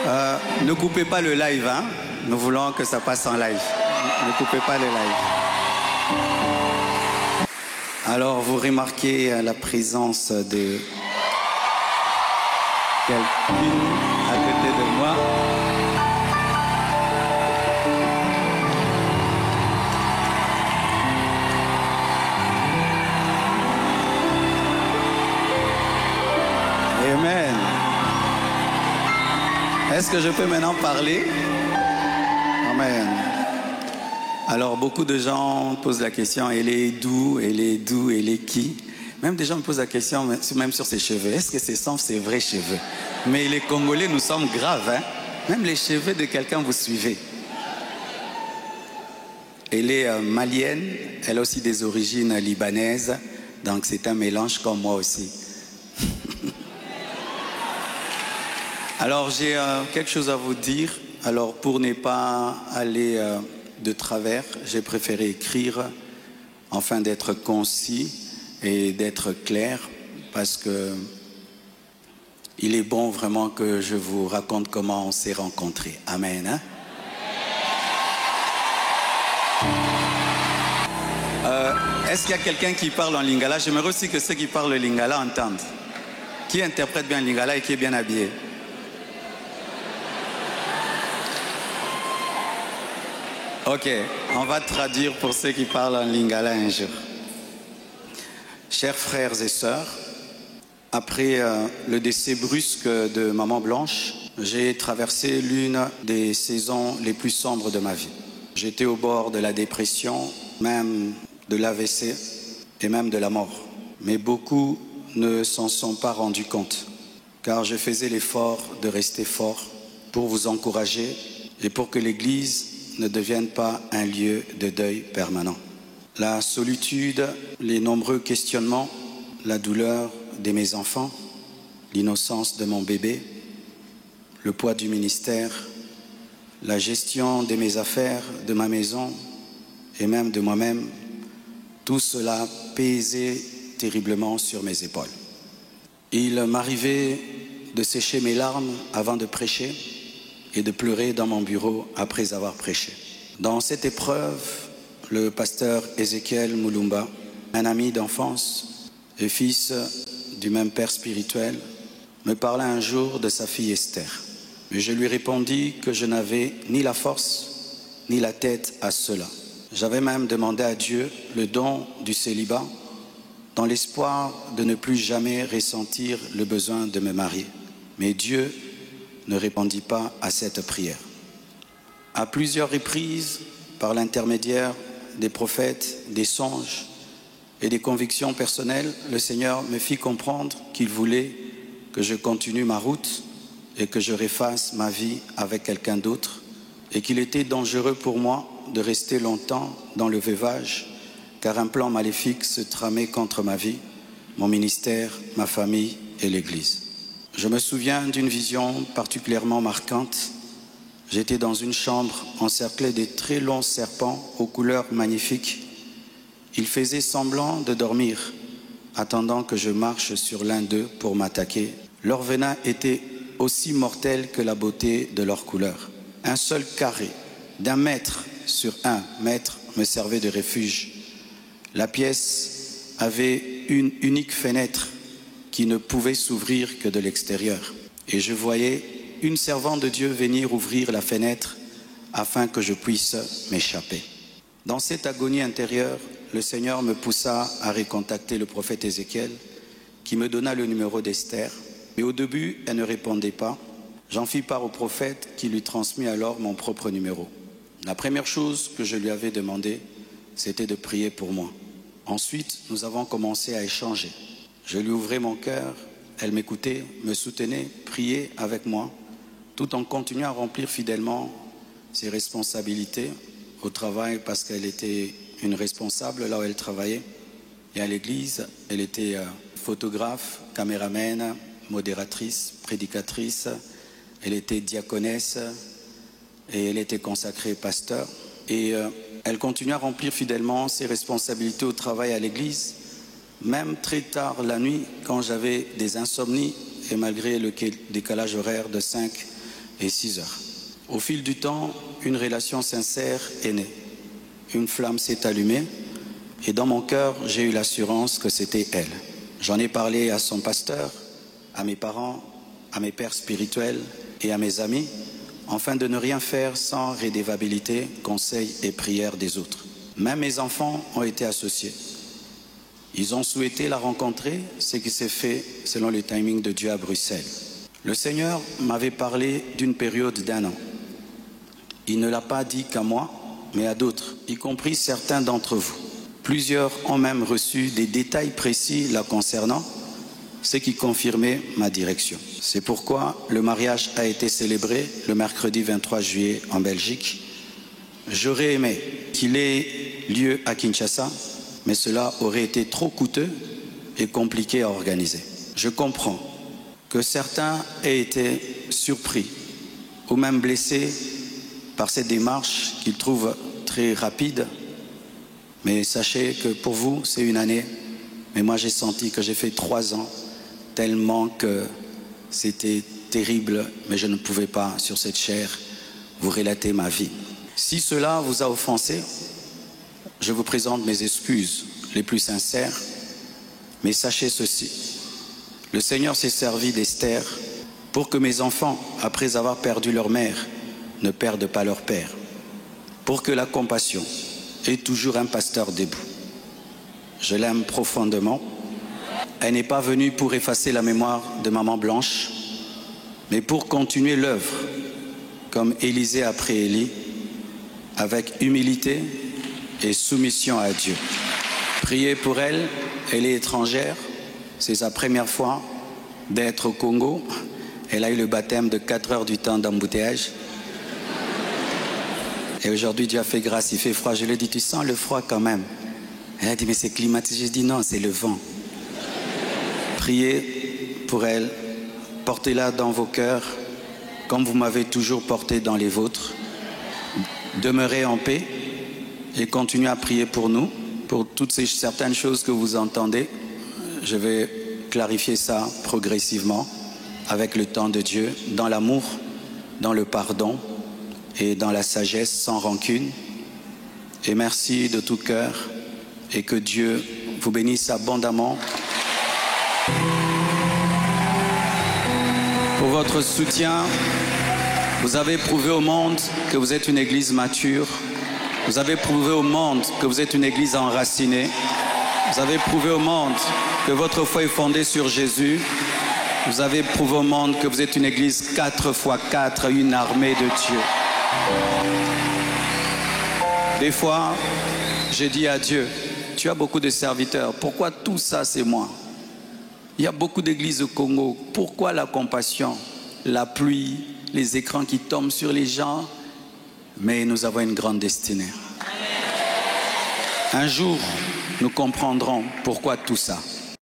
Ne coupez pas le live, hein. Nous voulons que ça passe en live. Ne coupez pas le live. Alors, vous remarquez la présence de quelqu'un à côté de moi. Amen. Est-ce que je peux maintenant parler? Amen. Alors, beaucoup de gens posent la question, elle est d'où, elle est d'où, elle est qui? Même des gens me posent la question, même sur ses cheveux. Est-ce que ce sont ses vrais cheveux? Mais les Congolais, nous sommes graves, hein? Même les cheveux de quelqu'un, vous suivez. Elle est malienne, elle a aussi des origines libanaises, donc c'est un mélange comme moi aussi. Alors, j'ai quelque chose à vous dire. Alors, pour ne pas aller de travers, j'ai préféré écrire afin d'être concis et d'être clair, parce que il est bon vraiment que je vous raconte comment on s'est rencontrés. Amen. Hein? Est-ce qu'il y a quelqu'un qui parle en lingala? J'aimerais aussi que ceux qui parlent le lingala entendent. Qui interprète bien le lingala et qui est bien habillé? Ok, on va traduire pour ceux qui parlent en lingala un jour. Chers frères et sœurs, après le décès brusque de Maman Blanche, j'ai traversé l'une des saisons les plus sombres de ma vie. J'étais au bord de la dépression, même de l'AVC et même de la mort. Mais beaucoup ne s'en sont pas rendus compte, car je faisais l'effort de rester fort pour vous encourager et pour que l'Église ne devienne pas un lieu de deuil permanent. La solitude, les nombreux questionnements, la douleur de mes enfants, l'innocence de mon bébé, le poids du ministère, la gestion de mes affaires, de ma maison et même de moi-même, tout cela pesait terriblement sur mes épaules. Il m'arrivait de sécher mes larmes avant de prêcher et de pleurer dans mon bureau après avoir prêché. Dans cette épreuve, le pasteur Ézéchiel Moulumba, un ami d'enfance et fils du même père spirituel, me parla un jour de sa fille Esther. Et je lui répondis que je n'avais ni la force ni la tête à cela. J'avais même demandé à Dieu le don du célibat dans l'espoir de ne plus jamais ressentir le besoin de me marier. Mais Dieu ne répondit pas à cette prière. À plusieurs reprises, par l'intermédiaire des prophètes, des songes et des convictions personnelles, le Seigneur me fit comprendre qu'il voulait que je continue ma route et que je refasse ma vie avec quelqu'un d'autre, et qu'il était dangereux pour moi de rester longtemps dans le veuvage, car un plan maléfique se tramait contre ma vie, mon ministère, ma famille et l'Église. Je me souviens d'une vision particulièrement marquante. J'étais dans une chambre encerclée de très longs serpents aux couleurs magnifiques. Ils faisaient semblant de dormir, attendant que je marche sur l'un d'eux pour m'attaquer. Leur venin était aussi mortel que la beauté de leur couleur. Un seul carré d'1 mètre sur 1 mètre me servait de refuge. La pièce avait une unique fenêtre qui ne pouvait s'ouvrir que de l'extérieur. Et je voyais une servante de Dieu venir ouvrir la fenêtre afin que je puisse m'échapper. Dans cette agonie intérieure, le Seigneur me poussa à recontacter le prophète Ézéchiel, qui me donna le numéro d'Esther. Mais au début, elle ne répondait pas. J'en fis part au prophète qui lui transmit alors mon propre numéro. La première chose que je lui avais demandé, c'était de prier pour moi. Ensuite, nous avons commencé à échanger. Je lui ouvrais mon cœur, elle m'écoutait, me soutenait, priait avec moi, tout en continuant à remplir fidèlement ses responsabilités au travail, parce qu'elle était une responsable là où elle travaillait. Et à l'église, elle était photographe, caméraman, modératrice, prédicatrice, elle était diaconesse et elle était consacrée pasteur. Et elle continuait à remplir fidèlement ses responsabilités au travail à l'église, même très tard la nuit, quand j'avais des insomnies et malgré le décalage horaire de 5 et 6 heures. Au fil du temps, une relation sincère est née. Une flamme s'est allumée et dans mon cœur, j'ai eu l'assurance que c'était elle. J'en ai parlé à son pasteur, à mes parents, à mes pères spirituels et à mes amis, afin de ne rien faire sans rédévabilité, conseil et prière des autres. Même mes enfants ont été associés. Ils ont souhaité la rencontrer, ce qui s'est fait selon le timing de Dieu à Bruxelles. Le Seigneur m'avait parlé d'une période d'1 an. Il ne l'a pas dit qu'à moi, mais à d'autres, y compris certains d'entre vous. Plusieurs ont même reçu des détails précis la concernant, ce qui confirmait ma direction. C'est pourquoi le mariage a été célébré le mercredi 23 juillet en Belgique. J'aurais aimé qu'il ait lieu à Kinshasa, mais cela aurait été trop coûteux et compliqué à organiser. Je comprends que certains aient été surpris ou même blessés par cette démarche qu'ils trouvent très rapide. Mais sachez que pour vous, c'est une année. Mais moi, j'ai senti que j'ai fait 3 ans, tellement que c'était terrible, mais je ne pouvais pas, sur cette chair, vous relater ma vie. Si cela vous a offensé, je vous présente mes excuses les plus sincères, mais sachez ceci. Le Seigneur s'est servi d'Esther pour que mes enfants, après avoir perdu leur mère, ne perdent pas leur père, pour que la compassion ait toujours un pasteur debout. Je l'aime profondément. Elle n'est pas venue pour effacer la mémoire de Maman Blanche, mais pour continuer l'œuvre, comme Élisée après Élie, avec humilité et soumission à Dieu. Priez pour elle, elle est étrangère, c'est sa première fois d'être au Congo. Elle a eu le baptême de 4 heures du temps d'embouteillage. Et aujourd'hui, Dieu a fait grâce, il fait froid. Je lui ai dit, tu sens le froid quand même? Elle a dit, mais c'est climatisé. J'ai dit, non, c'est le vent. Priez pour elle, portez-la dans vos cœurs, comme vous m'avez toujours porté dans les vôtres. Demeurez en paix et continuez à prier pour nous, pour toutes ces certaines choses que vous entendez. Je vais clarifier ça progressivement, avec le temps de Dieu, dans l'amour, dans le pardon, et dans la sagesse sans rancune. Et merci de tout cœur et que Dieu vous bénisse abondamment pour votre soutien. Vous avez prouvé au monde que vous êtes une église mature. Vous avez prouvé au monde que vous êtes une église enracinée. Vous avez prouvé au monde que votre foi est fondée sur Jésus. Vous avez prouvé au monde que vous êtes une église 4x4, une armée de Dieu. Des fois, j'ai dit à Dieu, tu as beaucoup de serviteurs, pourquoi tout ça c'est moi? Il y a beaucoup d'églises au Congo, pourquoi la compassion, la pluie, les écrans qui tombent sur les gens? Mais nous avons une grande destinée. Un jour, nous comprendrons pourquoi tout ça.